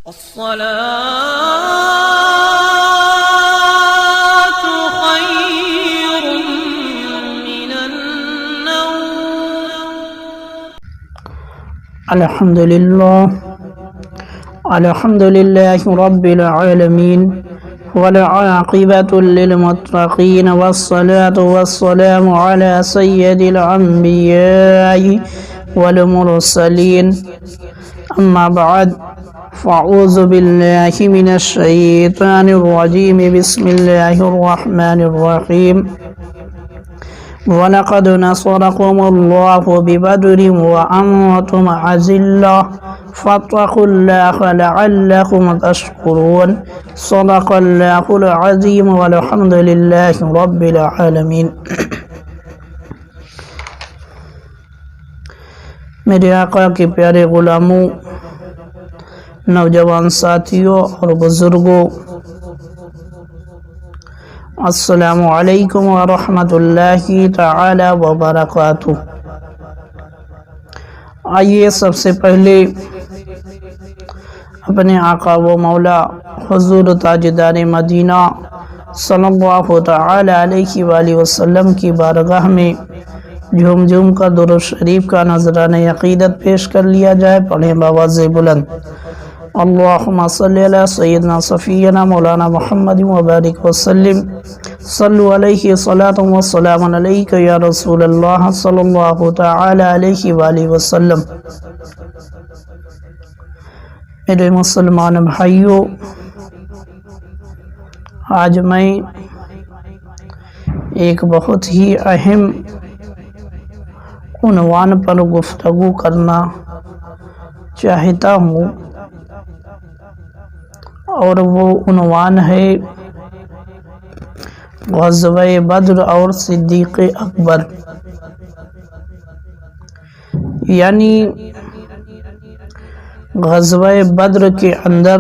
الصلاة خير من النوم. الحمد لله رب العالمين والعاقبة للمتقين والصلاة والسلام على سيد الأنبياء والمرسلين أما بعد فأعوذ بالله من الشيطان الرجيم بسم الله الرحمن الرحيم وَلَقَدْ نَصَرَكُمُ اللَّهُ بِبَدْرٍ وَأَنْتُمْ أَذِلَّةٌ فَاتَّقُوا اللَّهَ لَعَلَّكُمْ تَشْكُرُونَ صدق اللہ العظیم والحمد للہ رب العالمین۔ میرے آقا کے پیارے غلاموں، نوجوان ساتھیوں اور بزرگوں، السلام علیکم ورحمۃ اللہ تعالی وبرکاتہ۔ آئیے سب سے پہلے اپنے آقا و مولا حضور تاجدار مدینہ صلی اللہ تعالی علیہ وآلہ وسلم کی بارگاہ میں جھوم جھوم کر درود شریف کا نذرانہ عقیدت پیش کر لیا جائے۔ پڑھیں بآواز بلند، اللہم صلی علی سیدنا صفینا مولانا محمد وبارک وسلم، صلو علیہ صلاۃ و سلام علیک یا رسول اللہ صلی اللہ تعالی علیہ وآلہ وسلم۔ میرے مسلمان بھائیوں، آج میں ایک بہت ہی اہم عنوان پر گفتگو کرنا چاہتا ہوں، اور وہ عنوان ہے غزوہ بدر اور صدیق اکبر۔ یعنی غزوہ بدر کے اندر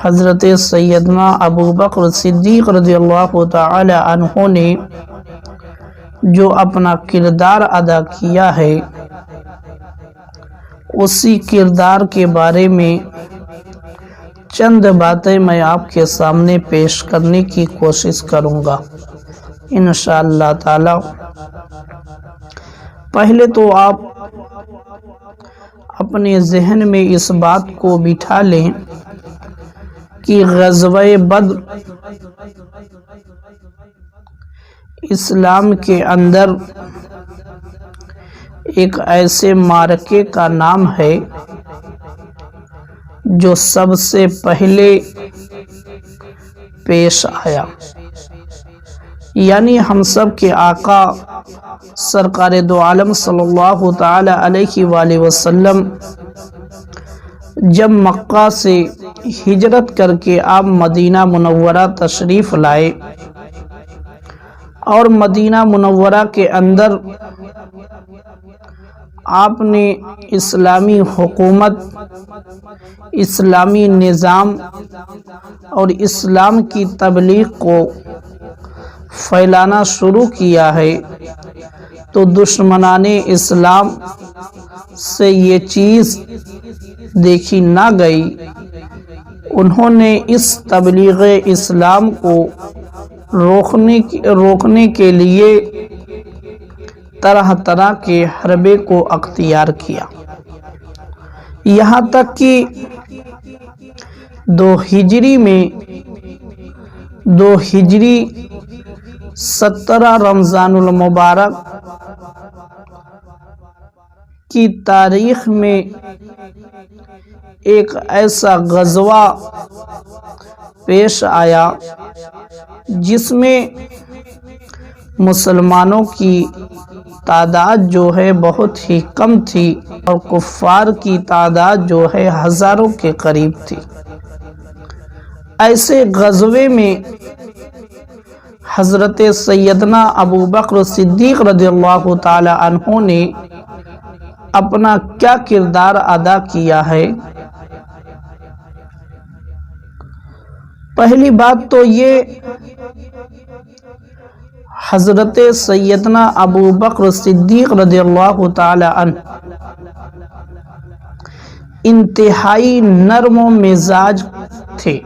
حضرت سیدنا ابو بکر صدیق رضی اللہ تعالی عنہ نے جو اپنا کردار ادا کیا ہے، اسی کردار کے بارے میں چند باتیں میں آپ کے سامنے پیش کرنے کی کوشش کروں گا انشاءاللہ تعالی۔ پہلے تو آپ اپنے ذہن میں اس بات کو بٹھا لیں کہ غزوہ بدر اسلام کے اندر ایک ایسے معرکے کا نام ہے جو سب سے پہلے پیش آیا۔ یعنی ہم سب کے آقا سرکار دو عالم صلی اللہ تعالی علیہ وآلہ وسلم جب مکہ سے ہجرت کر کے آپ مدینہ منورہ تشریف لائے، اور مدینہ منورہ کے اندر آپ نے اسلامی حکومت، اسلامی نظام اور اسلام کی تبلیغ کو پھیلانا شروع کیا ہے، تو دشمنان اسلام سے یہ چیز دیکھی نہ گئی۔ انہوں نے اس تبلیغ اسلام کو روکنے کے لیے طرح طرح کے حربے کو اختیار کیا، یہاں تک کہ 2 ہجری 17 رمضان المبارک کی تاریخ میں ایک ایسا غزوہ پیش آیا جس میں مسلمانوں کی تعداد جو ہے بہت ہی کم تھی، اور کفار کی تعداد جو ہے ہزاروں کے قریب تھی۔ ایسے غزوے میں حضرت سیدنا ابو بکر صدیق رضی اللہ تعالی عنہ نے اپنا کیا کردار ادا کیا ہے؟ پہلی بات تو یہ حضرت سیدنا ابو بکر صدیق رضی اللہ تعالی عنہ انتہائی نرم و مزاج تھے۔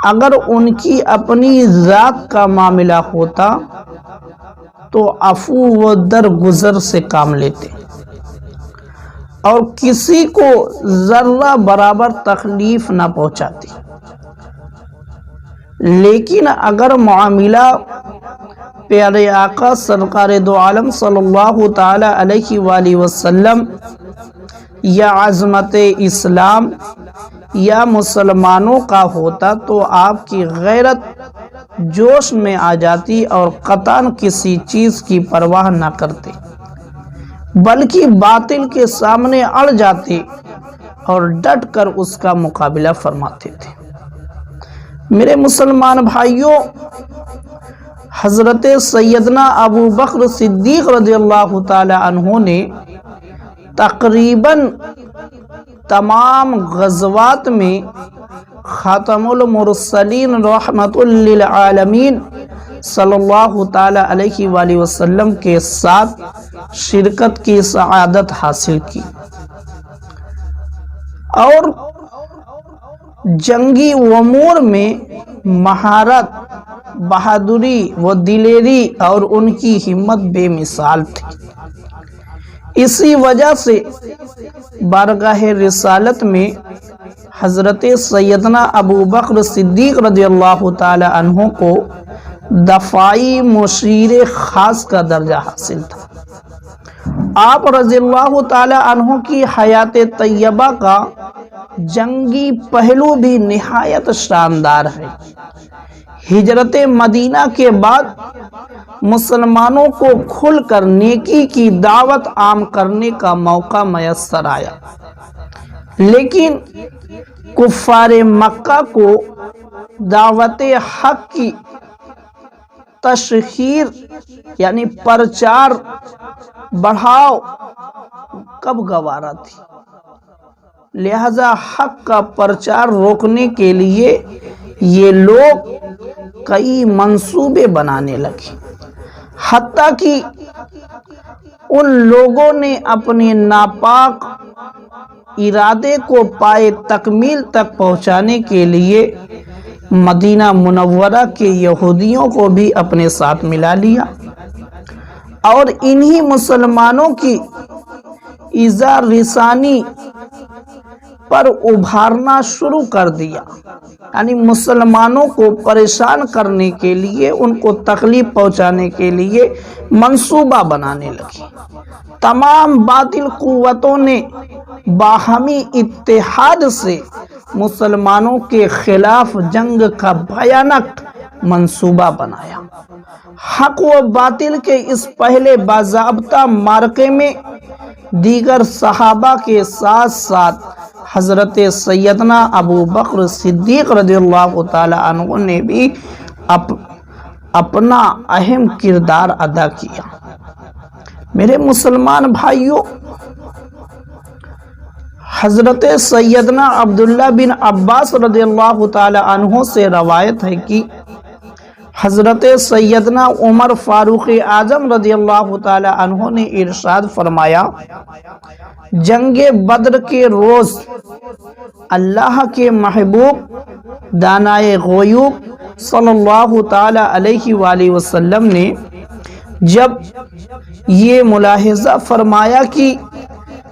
اگر ان کی اپنی ذات کا معاملہ ہوتا تو عفو و درگزر سے کام لیتے اور کسی کو ذرہ برابر تکلیف نہ پہنچاتے، لیکن اگر معاملہ پیارے آقا سرکار دو عالم صلی اللہ تعالی علیہ وآلہ وسلم یا عظمت اسلام یا مسلمانوں کا ہوتا تو آپ کی غیرت جوش میں آ جاتی اور قطعاً کسی چیز کی پرواہ نہ کرتے، بلکہ باطل کے سامنے اڑ جاتے اور ڈٹ کر اس کا مقابلہ فرماتے تھے۔ میرے مسلمان بھائیوں، حضرت سیدنا ابو بکر صدیق رضی اللہ تعالی عنہ نے تقریباً تمام غزوات میں خاتم المرسلین رحمت للعالمین صلی اللہ تعالی علیہ وآلہ وسلم کے ساتھ شرکت کی سعادت حاصل کی اور جنگی امور میں مہارت، بہادری و دلیری اور ان کی ہمت بے مثال تھی۔ اسی وجہ سے بارگاہ رسالت میں حضرت سیدنا ابو بکر صدیق رضی اللہ تعالی عنہ کو دفاعی مشیر خاص کا درجہ حاصل تھا۔ آپ رضی اللہ تعالی عنہ کی حیات طیبہ کا جنگی پہلو بھی نہایت شاندار ہے۔ ہجرت مدینہ کے بعد مسلمانوں کو کھل کر نیکی کی دعوت عام کرنے کا موقع میسر آیا، لیکن کفار مکہ کو دعوت حق کی تشہیر یعنی پرچار بڑھاؤ کب گوارا تھی، لہذا حق کا پرچار روکنے کے لیے یہ لوگ کئی منصوبے بنانے لگے، حتیٰ کہ ان لوگوں نے اپنے ناپاک ارادے کو پائے تکمیل تک پہنچانے کے لیے مدینہ منورہ کے یہودیوں کو بھی اپنے ساتھ ملا لیا اور انہی مسلمانوں کی ایذا رسانی پر ابھارنا شروع کر دیا، یعنی مسلمانوں کو پریشان کرنے کے لیے، ان کو تکلیف پہنچانے کے لیے منصوبہ بنانے لگی۔ تمام باطل قوتوں نے باہمی اتحاد سے مسلمانوں کے خلاف جنگ کا بھیانک منصوبہ بنایا۔ حق و باطل کے اس پہلے باضابطہ معرکے میں دیگر صحابہ کے ساتھ ساتھ حضرت سیدنا ابو بکر صدیق رضی اللہ تعالی عنہ نے بھی اپنا اہم کردار ادا کیا۔ میرے مسلمان بھائیوں، حضرت سیدنا عبداللہ بن عباس رضی اللہ تعالی عنہ سے روایت ہے کہ حضرت سیدنا عمر فاروق اعظم رضی اللہ تعالی عنہ نے ارشاد فرمایا، جنگ بدر کے روز اللہ کے محبوب دانائے غیوب صلی اللہ تعالی علیہ وآلہ وسلم نے جب یہ ملاحظہ فرمایا کہ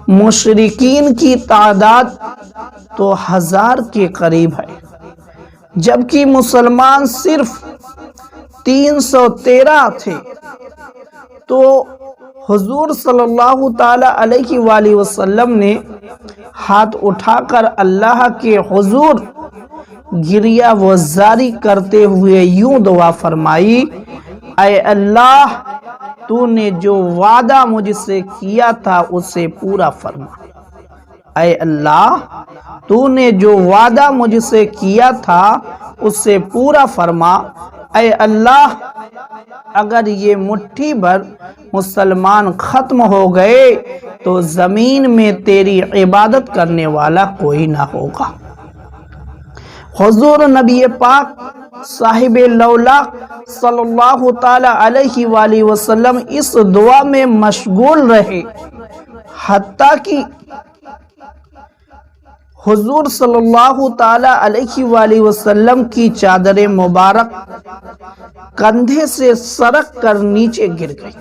مشرکین کی تعداد تو 1000 کے قریب ہے جبکہ مسلمان صرف 313 تھے، تو حضور صلی اللہ تعالی علیہ وآلہ وسلم نے ہاتھ اٹھا کر اللہ کے حضور گریہ وزاری کرتے ہوئے یوں دعا فرمائی، اے اللہ، تو نے جو وعدہ مجھ سے کیا تھا اسے پورا فرما۔ اے اللہ، تو نے جو وعدہ مجھ سے کیا تھا اسے پورا فرما۔ اے اللہ، اگر یہ مٹھی بھر مسلمان ختم ہو گئے تو زمین میں تیری عبادت کرنے والا کوئی نہ ہوگا۔ حضور نبی پاک صاحب لولاق صلی اللہ تعالی علیہ وآلہ وسلم اس دعا میں مشغول رہے حتیٰ کہ حضور صلی اللہ تعالی علیہ وآلہ وسلم کی چادر مبارک کندھے سے سرک کر نیچے گر گئی۔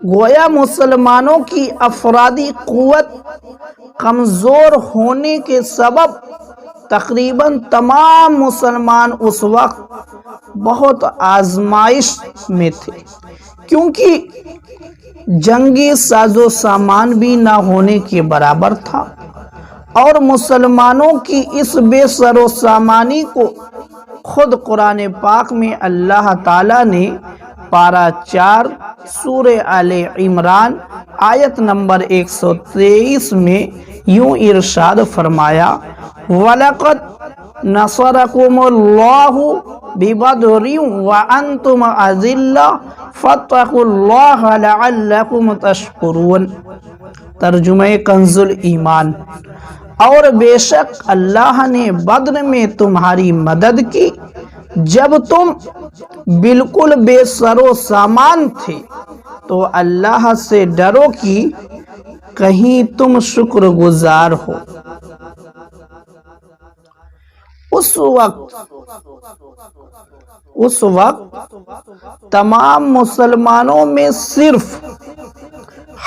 گویا مسلمانوں کی افرادی قوت کمزور ہونے کے سبب تقریباً تمام مسلمان اس وقت بہت آزمائش میں تھے، کیونکہ جنگی ساز و سامان بھی نہ ہونے کے برابر تھا، اور مسلمانوں کی اس بے سر و سامانی کو خود قرآن پاک میں اللہ تعالیٰ نے پارہ 4 سورہ آل عمران آیت نمبر 123 میں یوں ارشاد فرمایا، وَلَقَدْ نَصَرَكُمُ اللَّهُ بِبَدْرٍ وَأَنْتُمْ أَذِلَّةٌ فَاتَّقُوا اللَّهَ لَعَلَّكُمْ تَشْكُرُونَ۔ ترجمہ کنز ایمان، اور بے شک اللہ نے بدر میں تمہاری مدد کی جب تم بالکل بے سر و سامان تھے، تو اللہ سے ڈرو کہ کہیں تم شکر گزار ہو۔ اس وقت تمام مسلمانوں میں صرف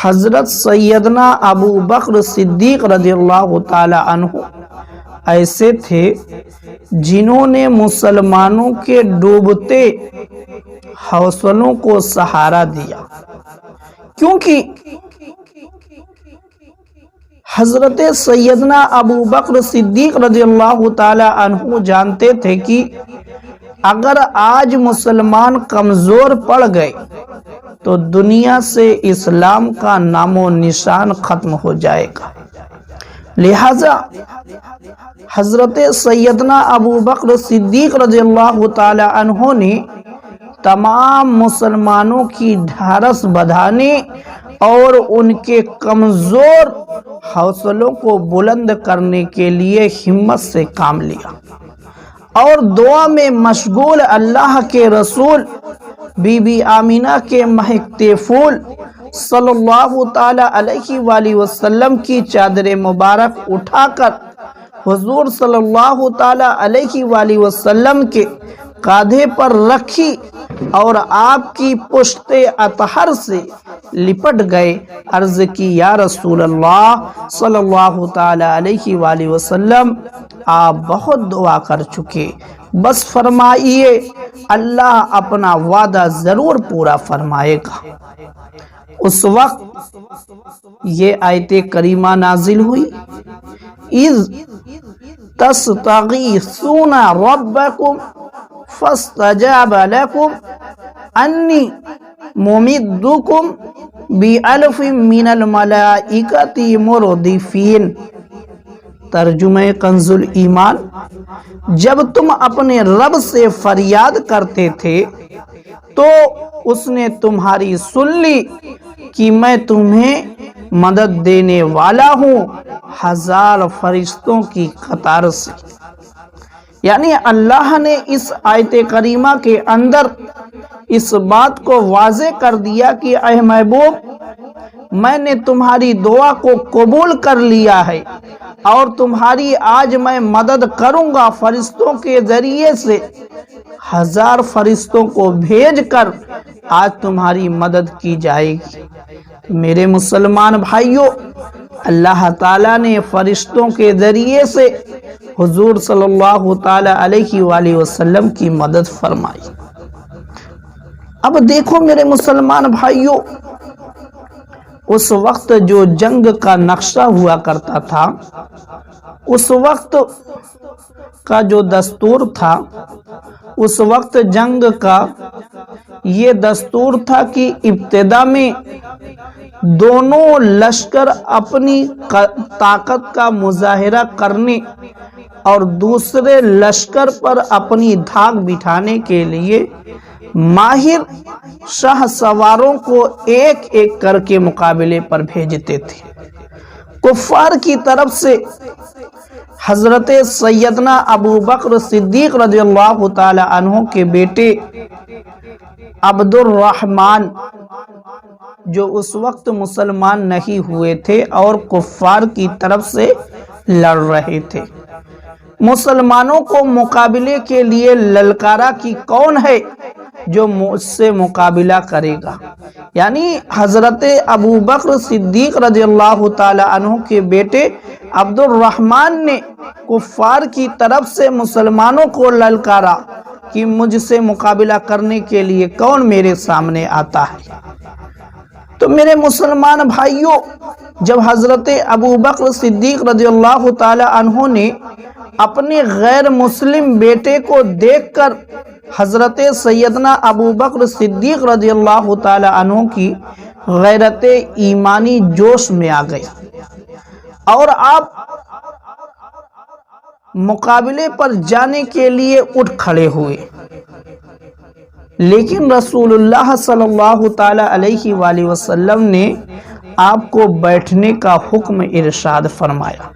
حضرت سیدنا ابو بکر صدیق رضی اللہ تعالی عنہ ایسے تھے جنہوں نے مسلمانوں کے ڈوبتے حوصلوں کو سہارا دیا، کیونکہ حضرت سیدنا ابو بکر صدیق رضی اللہ تعالی عنہ جانتے تھے کہ اگر آج مسلمان کمزور پڑ گئے تو دنیا سے اسلام کا نام و نشان ختم ہو جائے گا۔ لہذا حضرت سیدنا ابو بکر صدیق رضی اللہ تعالی عنہ نے تمام مسلمانوں کی ڈھارس بڑھانے اور ان کے کمزور حوصلوں کو بلند کرنے کے لیے ہمت سے کام لیا، اور دعا میں مشغول اللہ کے رسول بی بی آمینہ کے مہکتے پھول صلی اللہ تعالی علیہ وآلہ وسلم کی چادر مبارک اٹھا کر حضور صلی اللہ تعالی علیہ وآلہ وسلم کے کاندھے پر رکھی اور آپ کی پشت اطہر سے لپٹ گئے۔ عرض کی، یا رسول اللہ صلی اللہ تعالی علیہ وآلہ وسلم، آپ بہت دعا کر چکے، بس فرمائیے، اللہ اپنا وعدہ ضرور پورا فرمائے گا۔ اس وقت یہ آیت کریمہ نازل ہوئی، اذ تستغیثون ربکم فاستجاب لکم انی ممدکم بِأَلْفٍ من الملائکۃ مردفین۔ ترجمہ کنز ایمان، جب تم اپنے رب سے فریاد کرتے تھے تو اس نے تمہاری سن لی کہ میں تمہیں مدد دینے والا ہوں 1000 فرشتوں کی قطار سے۔ یعنی اللہ نے اس آیت کریمہ کے اندر اس بات کو واضح کر دیا کہ اے محبوب، میں نے تمہاری دعا کو قبول کر لیا ہے، اور تمہاری آج میں مدد کروں گا، فرشتوں کے ذریعے سے 1000 فرشتوں کو بھیج کر آج تمہاری مدد کی جائے گی۔ میرے مسلمان بھائیوں، اللہ تعالیٰ نے فرشتوں کے ذریعے سے حضور صلی اللہ تعالی علیہ وآلہ وسلم کی مدد فرمائی۔ اب دیکھو میرے مسلمان بھائیوں، اس وقت جو جنگ کا نقشہ ہوا کرتا تھا، اس وقت کا جو دستور تھا، اس وقت جنگ کا یہ دستور تھا کہ ابتدا میں دونوں لشکر اپنی طاقت کا مظاہرہ کرنے اور دوسرے لشکر پر اپنی دھاک بٹھانے کے لیے ماہر شاہ سواروں کو ایک ایک کر کے مقابلے پر بھیجتے تھے۔ کفار کی طرف سے حضرت سیدنا ابو بکر صدیق رضی اللہ تعالی عنہ کے بیٹے عبد الرحمن جو اس وقت مسلمان نہیں ہوئے تھے اور کفار کی طرف سے لڑ رہے تھے۔ مسلمانوں کو مقابلے کے لیے للکارا کہ کون ہے جو مجھ سے مقابلہ کرے گا، یعنی حضرت ابوبکر صدیق رضی اللہ تعالی عنہ کے بیٹے عبد الرحمن نے کفار کی طرف سے مسلمانوں کو للکارا کہ مجھ سے مقابلہ کرنے کے لیے کون میرے سامنے آتا ہے۔ تو میرے مسلمان بھائیوں، جب حضرت ابوبکر صدیق رضی اللہ تعالی عنہ نے اپنے غیر مسلم بیٹے کو دیکھ کر حضرت سیدنا ابوبکر صدیق رضی اللہ تعالی عنہ کی غیرت ایمانی جوش میں آ گئی اور آپ مقابلے پر جانے کے لیے اٹھ کھڑے ہوئے، لیکن رسول اللہ صلی اللہ تعالی علیہ وآلہ وسلم نے آپ کو بیٹھنے کا حکم ارشاد فرمایا۔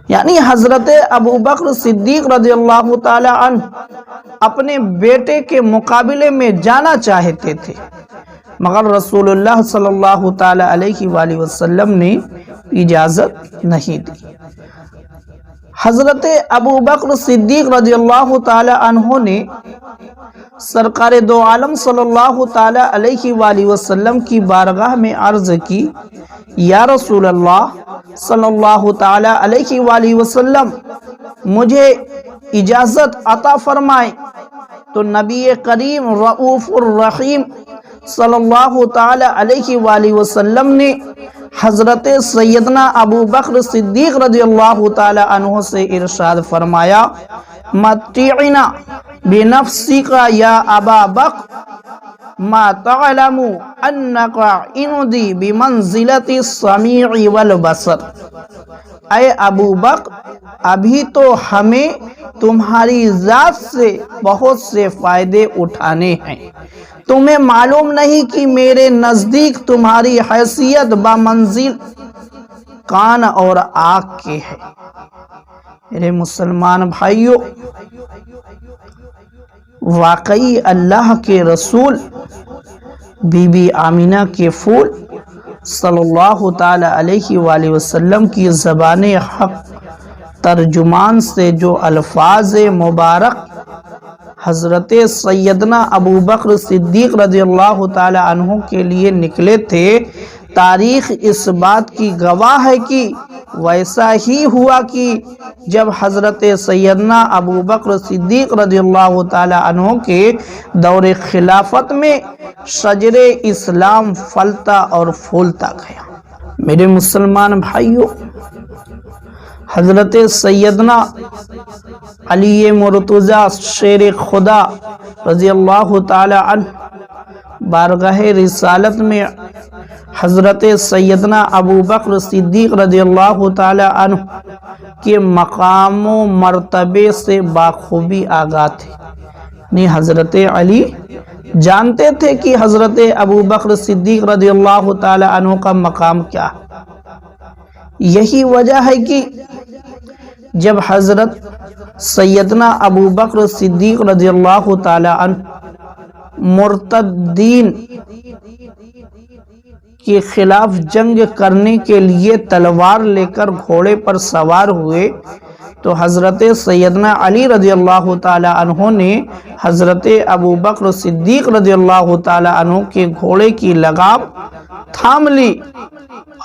یعنی حضرت ابوبکر صدیق رضی اللہ تعالی عنہ اپنے بیٹے کے مقابلے میں جانا چاہتے تھے، مگر رسول اللہ صلی اللہ تعالی علیہ وآلہ وسلم نے اجازت نہیں دی۔ حضرت ابوبکر صدیق رضی اللہ تعالی عنہ نے سرکار دو عالم صلی اللہ تعالی علیہ وآلہ وسلم کی بارگاہ میں عرض کی، یا رسول اللہ صلی اللہ تعالی علیہ وآلہ وسلم، مجھے اجازت عطا فرمائیں۔ تو نبی کریم رؤوف الرحیم صلی اللہ تعالی علیہ وآلہ وسلم نے حضرت سیدنا ابوبکر صدیق رضی اللہ تعالی عنہ سے ارشاد فرمایا، متعنا بنفسک یا ابا بکر ما تعلم انک عندی بمنزلت السمیع والبصر۔ اے ابو بکر، ابھی تو ہمیں تمہاری ذات سے بہت سے فائدے اٹھانے ہیں، تمہیں معلوم نہیں کہ میرے نزدیک تمہاری حیثیت بمنزل کان اور آنکھ کے ہے۔ میرے مسلمان بھائیوں، واقعی اللہ کے رسول بی بی آمینہ کے پھول صلی اللہ تعالی علیہ وآلہ وسلم کی زبان حق ترجمان سے جو الفاظ مبارک حضرت سیدنا ابوبکر صدیق رضی اللہ تعالی عنہ کے لیے نکلے تھے، تاریخ اس بات کی گواہ ہے کہ ویسا ہی ہوا کہ جب حضرت سیدنا ابوبکر صدیق رضی اللہ تعالی عنہ کے دور خلافت میں شجر اسلام پھلتا اور پھولتا گیا۔ میرے مسلمان بھائیوں، حضرت سیدنا علی مرتضی شیر خدا رضی اللہ تعالی عنہ بارگاہ رسالت میں حضرت سیدنا ابوبکر صدیق رضی اللہ تعالی عنہ کے مقام و مرتبے سے بخوبی آگاہ تھے، یعنی حضرت علی جانتے تھے کہ حضرت ابوبکر صدیق رضی اللہ تعالی عنہ کا مقام کیا ہے۔ یہی وجہ ہے کہ جب حضرت سیدنا ابوبکر صدیق رضی اللہ تعالی عنہ مرتدین کے خلاف جنگ کرنے کے لیے تلوار لے کر گھوڑے پر سوار ہوئے تو حضرت سیدنا علی رضی اللہ تعالی عنہ نے حضرت ابوبکر صدیق رضی اللہ تعالی عنہ کے گھوڑے کی لگام تھام لی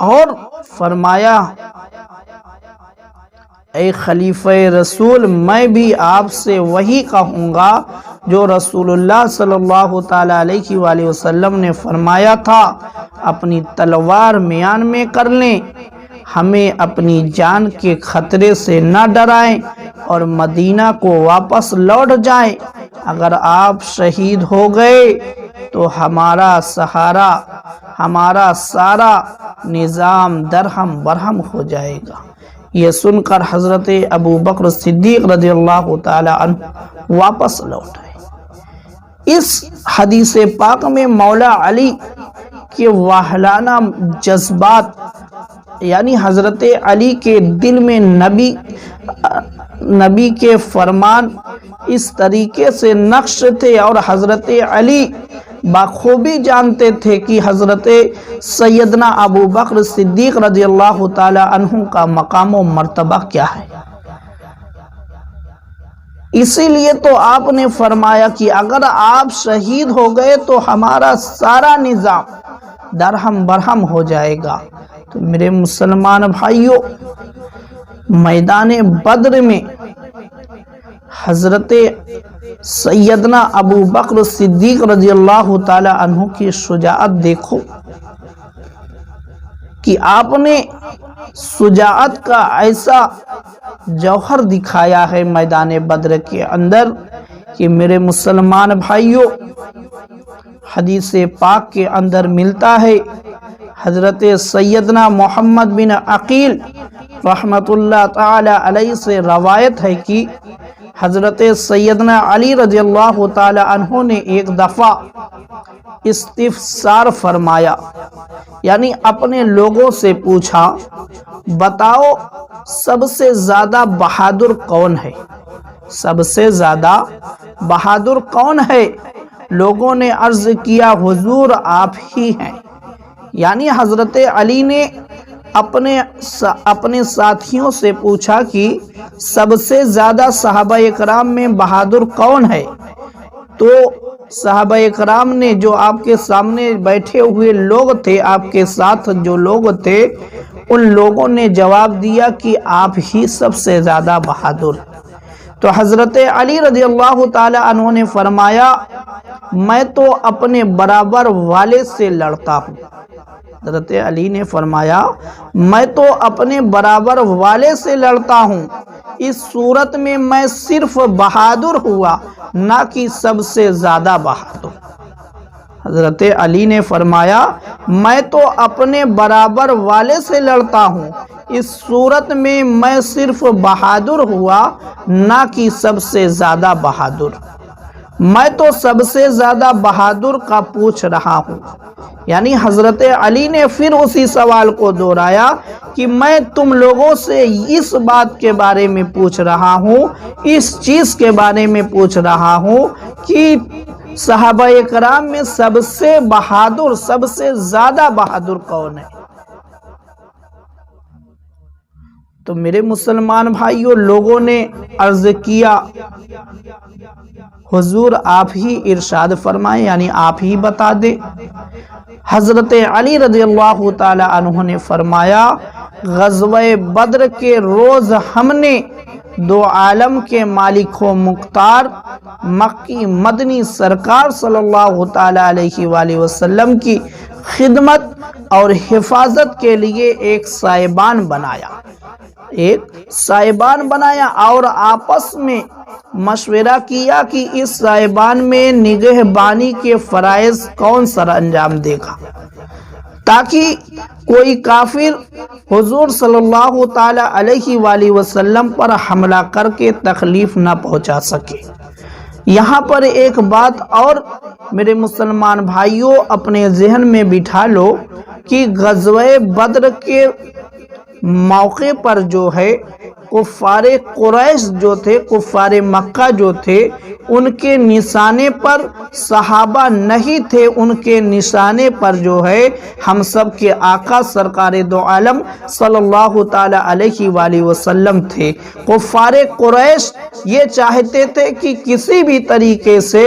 اور فرمایا، اے خلیفہ رسول، میں بھی آپ سے وہی کہوں گا جو رسول اللہ صلی اللہ تعالی علیہ وآلہ وسلم نے فرمایا تھا، اپنی تلوار میان میں کر لیں، ہمیں اپنی جان کے خطرے سے نہ ڈرائیں اور مدینہ کو واپس لوٹ جائیں۔ اگر آپ شہید ہو گئے تو ہمارا سہارا، ہمارا سارا نظام درہم برہم ہو جائے گا۔ یہ سن کر حضرت ابوبکر صدیق رضی اللہ تعالی عنہ واپس لوٹ آئے۔ اس حدیث پاک میں مولا علی کے واہلانہ جذبات، یعنی حضرت علی کے دل میں نبی کے فرمان اس طریقے سے نقش تھے اور حضرت علی بخوبی جانتے تھے کہ حضرت سیدنا ابو بکر صدیق رضی اللہ تعالی عنہ کا مقام و مرتبہ کیا ہے۔ اسی لیے تو آپ نے فرمایا کہ اگر آپ شہید ہو گئے تو ہمارا سارا نظام درہم برہم ہو جائے گا۔ تو میرے مسلمان بھائیوں، میدان بدر میں حضرت سیدنا ابو بکر صدیق رضی اللہ تعالی عنہ کی شجاعت دیکھو کہ آپ نے شجاعت کا ایسا جوہر دکھایا ہے میدان بدر کے اندر کہ میرے مسلمان بھائیوں، حدیث پاک کے اندر ملتا ہے، حضرت سیدنا محمد بن عقیل رحمت اللہ تعالی علیہ سے روایت ہے کہ حضرت سیدنا علی رضی اللہ تعالی عنہ نے ایک دفعہ استفسار فرمایا، یعنی اپنے لوگوں سے پوچھا، بتاؤ سب سے زیادہ بہادر کون ہے؟ سب سے زیادہ بہادر کون ہے؟ لوگوں نے عرض کیا، حضور آپ ہی ہیں۔ یعنی حضرت علی نے اپنے ساتھیوں سے پوچھا کہ سب سے زیادہ صحابہ اکرام میں بہادر کون ہے؟ تو صحابہ اکرام نے، جو آپ کے سامنے بیٹھے ہوئے لوگ تھے، آپ کے ساتھ جو لوگ تھے، ان لوگوں نے جواب دیا کہ آپ ہی سب سے زیادہ بہادر۔ تو حضرت علی رضی اللہ تعالی عنہ نے فرمایا، میں تو اپنے برابر والے سے لڑتا ہوں۔ حضرت علی نے فرمایا، میں تو اپنے برابر والے سے لڑتا ہوں، اس صورت میں میں صرف بہادر ہوا، نہ کہ سب سے زیادہ بہادر۔ حضرت علی نے فرمایا، میں تو اپنے برابر والے سے لڑتا ہوں، اس صورت میں میں صرف بہادر ہوا، نہ کہ سب سے زیادہ بہادر۔ میں تو سب سے زیادہ بہادر کا پوچھ رہا ہوں۔ یعنی حضرت علی نے پھر اسی سوال کو دہرایا کہ میں تم لوگوں سے اس بات کے بارے میں پوچھ رہا ہوں، اس چیز کے بارے میں پوچھ رہا ہوں کہ صحابہ اکرام میں سب سے بہادر، سب سے زیادہ بہادر کون ہے؟ تو میرے مسلمان بھائیوں، لوگوں نے عرض کیا، حضور آپ ہی ارشاد فرمائیں، یعنی آپ ہی بتا دیں۔ حضرت علی رضی اللہ تعالی عنہ نے فرمایا، غزوہ بدر کے روز ہم نے دو عالم کے مالک و مختار مکی مدنی سرکار صلی اللہ تعالی علیہ وآلہ وسلم کی خدمت اور حفاظت کے لیے ایک سائبان بنایا اور آپس میں مشورہ کیا کہ اس سائبان میں نگہبانی کے فرائض کون سر انجام دے گا، تاکہ کوئی کافر حضور صلی اللہ تعالی علیہ وآلہ وسلم پر حملہ کر کے تکلیف نہ پہنچا سکے۔ یہاں پر ایک بات اور میرے مسلمان بھائیوں اپنے ذہن میں بٹھا لو کہ غزوہ بدر کے موقع پر جو ہے کفار قریش جو تھے، کفار مکہ جو تھے، ان کے نشانے پر صحابہ نہیں تھے، ان کے نشانے پر جو ہے ہم سب کے آقا سرکار دو عالم صلی اللہ تعالی علیہ وآلہ وسلم تھے۔ کفار قریش یہ چاہتے تھے کہ کسی بھی طریقے سے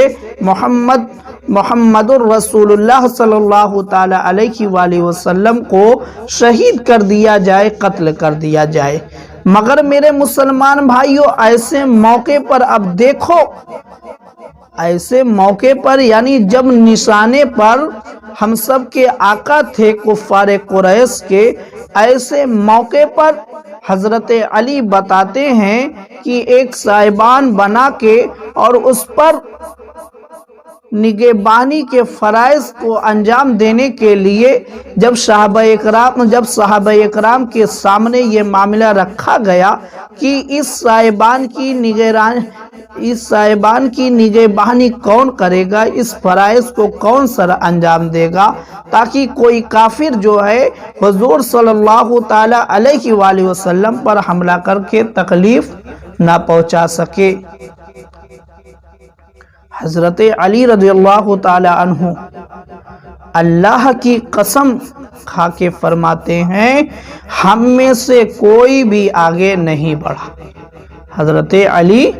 محمد الرسول اللہ صلی اللہ تعالی علیہ وآلہ وسلم کو شہید کر دیا جائے، قتل کر دیا جائے۔ مگر میرے مسلمان بھائیوں، ایسے موقع پر اب دیکھو، ایسے موقع پر یعنی جب نشانے پر ہم سب کے آقا تھے کفار قریش کے، ایسے موقع پر حضرت علی بتاتے ہیں کہ ایک سائبان بنا کے اور اس پر نگہبانی کے فرائض کو انجام دینے کے لیے جب صحابہ اکرام کے سامنے یہ معاملہ رکھا گیا کہ اس سائبان کی نگہبانی کون کرے گا، اس فرائض کو کون سر انجام دے گا، تاکہ کوئی کافر جو ہے حضور صلی اللہ تعالی علیہ وآلہ وسلم پر حملہ کر کے تکلیف نہ پہنچا سکے۔ حضرت علی رضی اللہ تعالی عنہ اللہ کی قسم کھا کے فرماتے ہیں ہم میں سے کوئی بھی آگے نہیں بڑھا۔ حضرت علی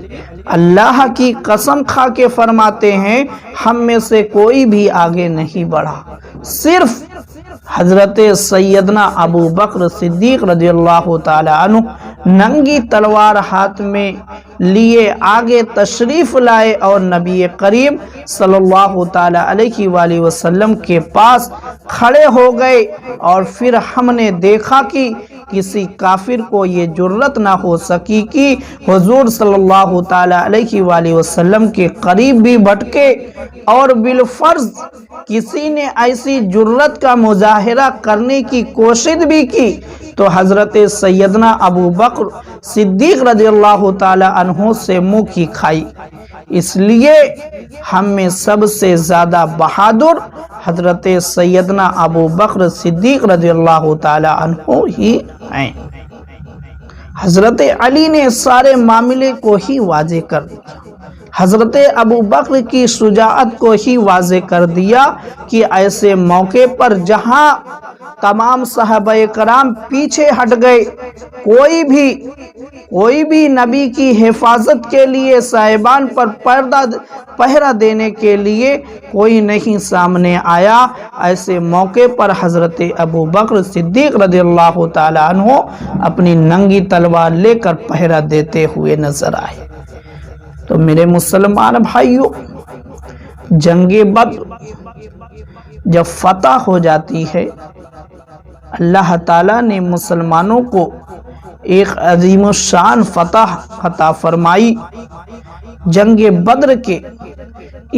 اللہ کی قسم کھا کے فرماتے ہیں ہم میں سے کوئی بھی آگے نہیں بڑھا، صرف حضرت سیدنا ابو بکر صدیق رضی اللہ تعالی عنہ ننگی تلوار ہاتھ میں لیے آگے تشریف لائے اور نبی کریم صلی اللہ تعالی علیہ وآلہ وسلم کے پاس کھڑے ہو گئے، اور پھر ہم نے دیکھا کہ کسی کافر کو یہ جرت نہ ہو سکی کہ حضور صلی اللہ تعالی علیہ وآلہ وسلم کے قریب بھی بھٹکے، اور بالفرض کسی نے ایسی جرت کا مظاہرہ کرنے کی کوشش بھی کی تو حضرت سیدنا ابو بکر صدیق رضی اللہ تعالی عنہ سے منہ کی کھائی۔ اس لیے ہم میں سب سے زیادہ بہادر حضرت سیدنا ابو بکر صدیق رضی اللہ تعالی عنہ ہی ہیں۔ حضرت علی نے سارے معاملے کو ہی واضح کر دیا، حضرت ابو بکر کی شجاعت کو ہی واضح کر دیا کہ ایسے موقع پر جہاں تمام صحابہ کرام پیچھے ہٹ گئے، کوئی بھی نبی کی حفاظت کے لیے صاحبان پر پہرہ دینے کے لیے کوئی نہیں سامنے آیا، ایسے موقع پر حضرت ابو بکر صدیق رضی اللہ تعالی عنہ اپنی ننگی تلوار لے کر پہرہ دیتے ہوئے نظر آئے۔ تو میرے مسلمان بھائیوں، جنگ بدر جب فتح ہو جاتی ہے، اللہ تعالیٰ نے مسلمانوں کو ایک عظیم الشان فتح عطا فرمائی۔ جنگ بدر کے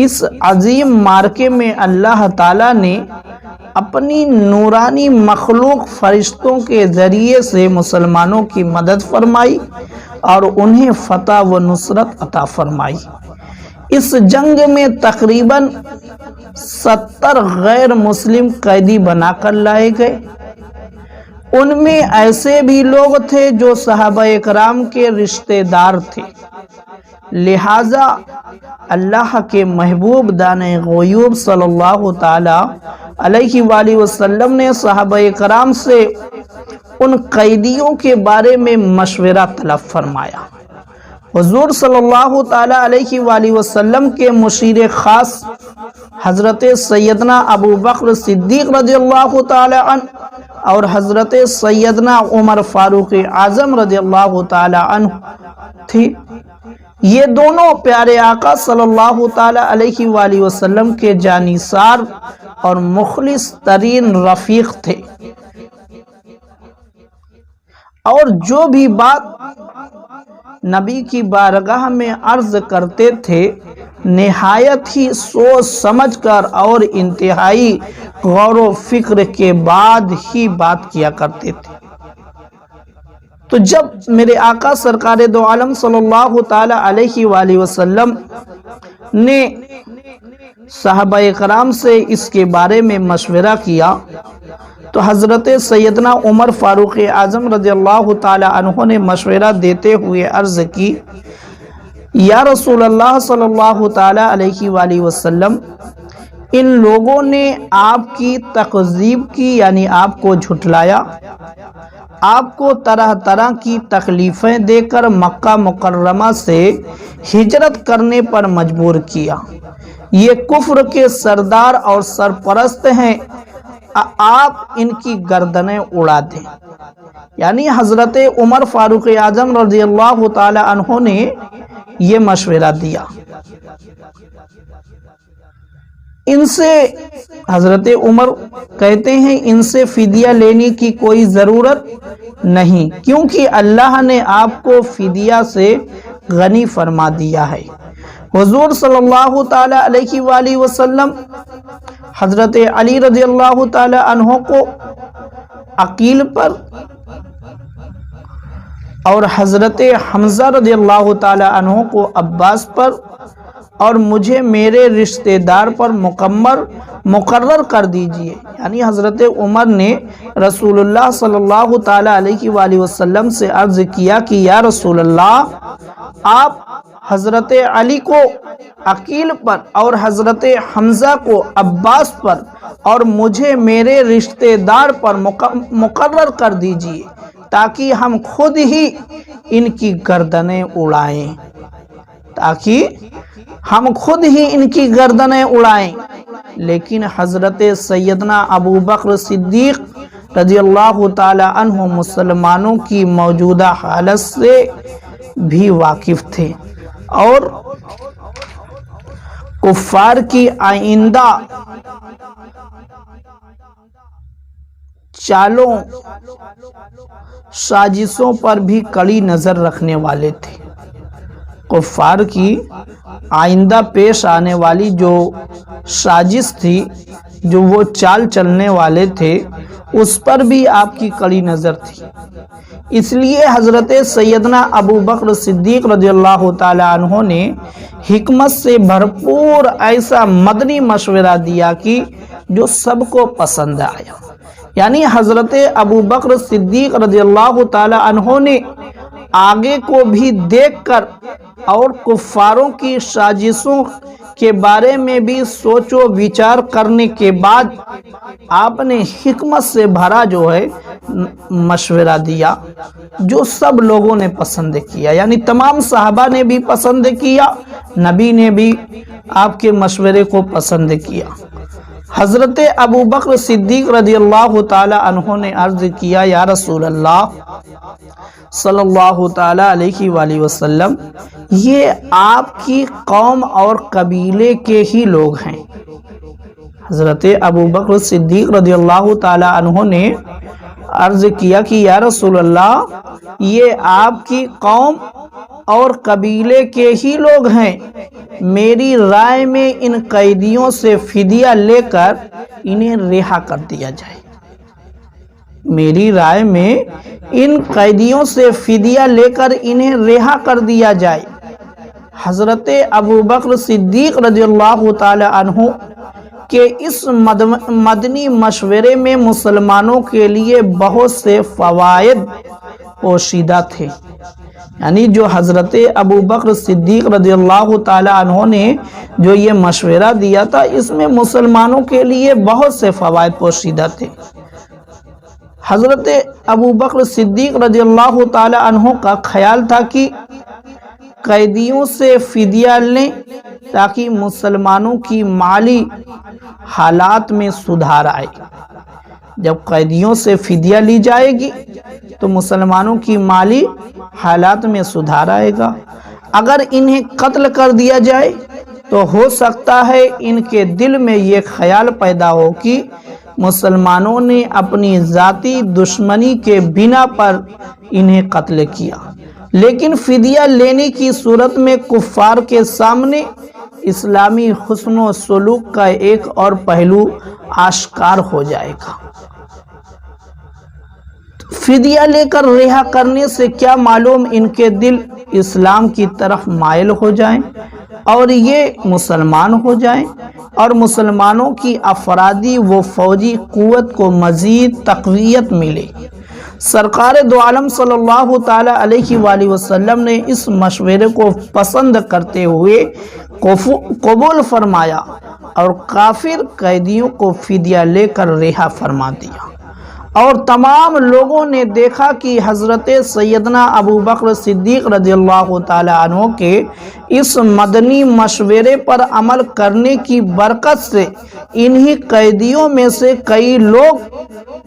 اس عظیم معرکے میں اللہ تعالیٰ نے اپنی نورانی مخلوق فرشتوں کے ذریعے سے مسلمانوں کی مدد فرمائی اور انہیں فتح و نصرت عطا فرمائی۔ اس جنگ میں تقریباً 70 غیر مسلم قیدی بنا کر لائے گئے۔ ان میں ایسے بھی لوگ تھے جو صحابہ کرام کے رشتہ دار تھے، لہٰذا اللہ کے محبوب دانے غیوب صلی اللہ تعالی علیہ وآلہ وسلم نے صحابہ کرام سے ان قیدیوں کے بارے میں مشورہ طلب فرمایا۔ حضور صلی اللہ تعالی علیہ وآلہ وسلم کے مشیر خاص حضرت سیدنا ابو بکر صدیق رضی اللہ تعالی عنہ اور حضرت سیدنا عمر فاروق اعظم رضی اللہ تعالی عنہ تھی۔ یہ دونوں پیارے آقا صلی اللہ تعالی علیہ وآلہ وسلم کے جانثار اور مخلص ترین رفیق تھے، اور جو بھی بات نبی کی بارگاہ میں عرض کرتے تھے نہایت ہی سوچ سمجھ کر اور انتہائی غور و فکر کے بعد ہی بات کیا کرتے تھے۔ تو جب میرے آقا سرکار دو عالم صلی اللہ تعالی علیہ وآلہ وسلم نے صحابہ کرام سے اس کے بارے میں مشورہ کیا تو حضرت سیدنا عمر فاروق اعظم رضی اللہ تعالی عنہ نے مشورہ دیتے ہوئے عرض کی، یا رسول اللہ صلی اللہ تعالی علیہ وآلہ وسلم، ان لوگوں نے آپ کی تکذیب کی، یعنی آپ کو جھٹلایا، آپ کو طرح طرح کی تکلیفیں دے کر مکہ مکرمہ سے ہجرت کرنے پر مجبور کیا۔ یہ کفر کے سردار اور سرپرست ہیں، آپ ان کی گردنیں اڑا دیں۔ یعنی حضرت عمر فاروق اعظم رضی اللہ تعالی عنہ نے یہ مشورہ دیا۔ ان سے حضرت عمر کہتے ہیں ان سے فدیہ لینے کی کوئی ضرورت نہیں، کیونکہ اللہ نے آپ کو فدیہ سے غنی فرما دیا ہے۔ حضور صلی اللہ تعالی علیہ وآلہ وسلم حضرت علی رضی اللہ تعالی عنہ کو عقیل پر اور حضرت حمزہ رضی اللہ تعالی عنہ کو عباس پر اور مجھے میرے رشتہ دار پر مقرر کر دیجئے۔ یعنی حضرت عمر نے رسول اللہ صلی اللہ تعالی علیہ وآلہ وسلم سے عرض کیا کہ یا رسول اللہ، آپ حضرت علی کو عقیل پر اور حضرت حمزہ کو عباس پر اور مجھے میرے رشتہ دار پر مقرر کر دیجئے تاکہ ہم خود ہی ان کی گردنیں اڑائیں لیکن حضرت سیدنا ابو بکر صدیق رضی اللہ تعالی عنہ مسلمانوں کی موجودہ حالت سے بھی واقف تھے اور کفار کی آئندہ چالوں سازشوں پر بھی کڑی نظر رکھنے والے تھے۔ کفار کی آئندہ پیش آنے والی جو سازش تھی، جو وہ چال چلنے والے تھے، اس پر بھی آپ کی کڑی نظر تھی۔ اس لیے حضرت سیدنا ابو بکر صدیق رضی اللہ تعالی عنہ نے حکمت سے بھرپور ایسا مدنی مشورہ دیا کہ جو سب کو پسند آیا۔ یعنی حضرت ابو بکر صدیق رضی اللہ تعالی عنہ نے آگے کو بھی دیکھ کر اور کفاروں کی سازشوں کے بارے میں بھی سوچ و وچار کرنے کے بعد آپ نے حکمت سے بھرا جو ہے مشورہ دیا، جو سب لوگوں نے پسند کیا، یعنی تمام صحابہ نے بھی پسند کیا، نبی نے بھی آپ کے مشورے کو پسند کیا۔ حضرت ابو بکر صدیق رضی اللہ تعالی عنہ نے عرض کیا، یا رسول اللہ صلی اللہ تعالی علیہ وآلہ وسلم، یہ آپ کی قوم اور قبیلے کے ہی لوگ ہیں۔ حضرت ابو بکر صدیق رضی اللہ تعالی عنہ نے عرض کیا کہ یا رسول اللہ، یہ آپ کی قوم اور قبیلے کے ہی لوگ ہیں، میری رائے میں ان قیدیوں سے فدیہ لے کر انہیں رہا کر دیا جائے۔ میری رائے میں ان قیدیوں سے فدیہ لے کر انہیں رہا کر دیا جائے۔ حضرت ابو بکر صدیق رضی اللہ تعالی عنہ کے اس مدنی مشورے میں مسلمانوں کے لیے بہت سے فوائد پوشیدہ تھے۔ یعنی جو حضرت ابو بکر صدیق رضی اللہ تعالی عنہ نے جو یہ مشورہ دیا تھا، اس میں مسلمانوں کے لیے بہت سے فوائد پوشیدہ تھے۔ حضرت ابو بکر صدیق رضی اللہ تعالی عنہ کا خیال تھا کہ قیدیوں سے فدیہ لیں تاکہ مسلمانوں کی مالی حالات میں سدھار آئے۔ جب قیدیوں سے فدیہ لی جائے گی تو مسلمانوں کی مالی حالات میں سدھار آئے گا۔ اگر انہیں قتل کر دیا جائے تو ہو سکتا ہے ان کے دل میں یہ خیال پیدا ہو کہ مسلمانوں نے اپنی ذاتی دشمنی کے بنا پر انہیں قتل کیا۔ لیکن فدیہ لینے کی صورت میں کفار کے سامنے اسلامی حسن و سلوک کا ایک اور پہلو آشکار ہو جائے گا۔ فدیہ لے کر رہا کرنے سے کیا معلوم ان کے دل اسلام کی طرف مائل ہو جائیں اور یہ مسلمان ہو جائیں اور مسلمانوں کی افرادی و فوجی قوت کو مزید تقویت ملے۔ سرکار دو عالم صلی اللہ تعالی علیہ وآلہ وسلم نے اس مشورے کو پسند کرتے ہوئے قبول فرمایا اور کافر قیدیوں کو فدیہ لے کر رہا فرما دیا، اور تمام لوگوں نے دیکھا کہ حضرت سیدنا ابو بکر صدیق رضی اللہ تعالی عنہ کے اس مدنی مشورے پر عمل کرنے کی برکت سے انہی قیدیوں میں سے کئی لوگ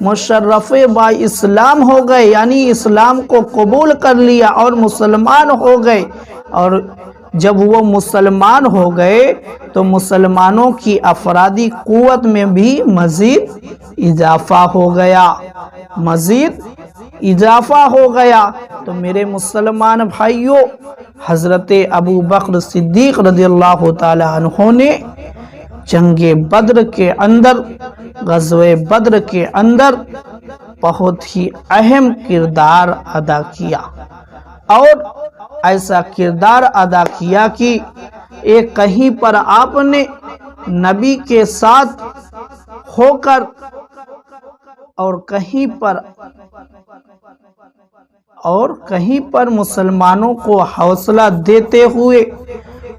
مشرف با اسلام ہو گئے، یعنی اسلام کو قبول کر لیا اور مسلمان ہو گئے۔ اور جب وہ مسلمان ہو گئے تو مسلمانوں کی افرادی قوت میں بھی مزید اضافہ ہو گیا۔ تو میرے مسلمان بھائیوں، حضرت ابو بکر صدیق رضی اللہ تعالی عنہ نے جنگ بدر کے اندر، غزوہ بدر کے اندر بہت ہی اہم کردار ادا کیا، اور ایسا کردار ادا کیا کہ ایک کہیں پر آپ نے نبی کے ساتھ ہو کر اور کہیں پر اور کہیں پر مسلمانوں کو حوصلہ دیتے ہوئے،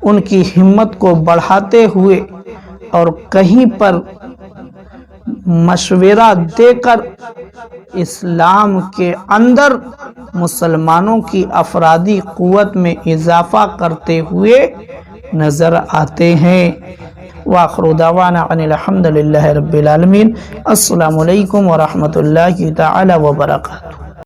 ان کی ہمت کو بڑھاتے ہوئے، اور کہیں پر مشورہ دے کر اسلام کے اندر مسلمانوں کی افرادی قوت میں اضافہ کرتے ہوئے نظر آتے ہیں۔ وآخر دعوانا ان الحمد للہ رب العالمین۔ السلام علیکم ورحمۃ اللہ تعالی وبرکاتہ۔